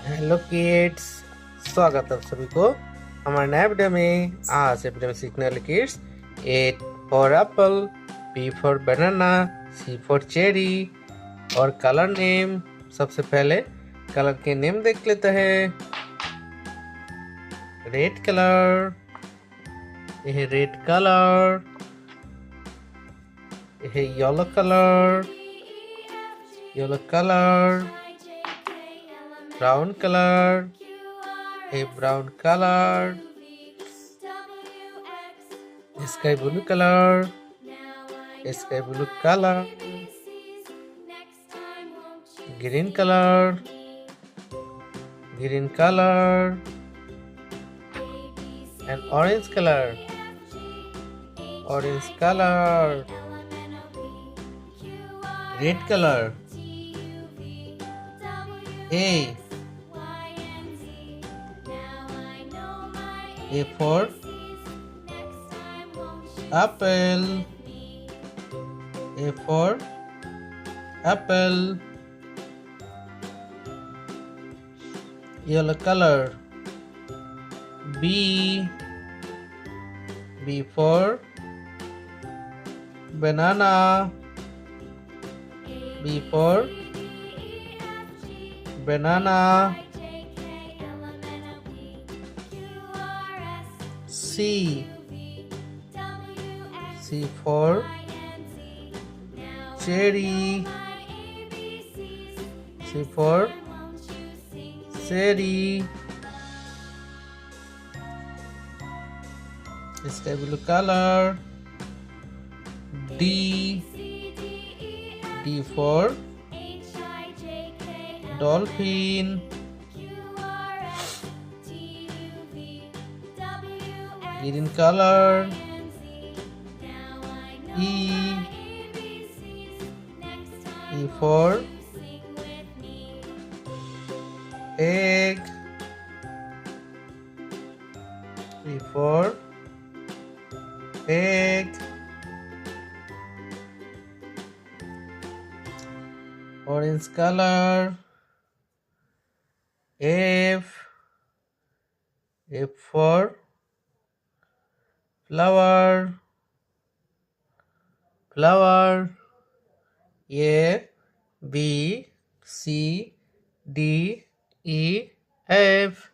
Hello kids, स्वागत है आप सभी को हमारे नए वीडियो में। आज वीडियो में सीखने वाले kids A for apple, B for banana, C for cherry और कलर नेम। सबसे पहले कलर के नेम देख लेते हैं। रेड कलर, यह रेड कलर, यह yellow colour, yellow colour, brown color, a brown color, sky blue color, sky blue color, green color, green color, and orange color, orange color, red color, A for apple, A for apple, yellow color. B for banana, B for banana. C for cherry, C for cherry. Sky blue color. D for dolphin, green color. E for egg, E for egg. Orange color. F for flower, flower. A B C D E F.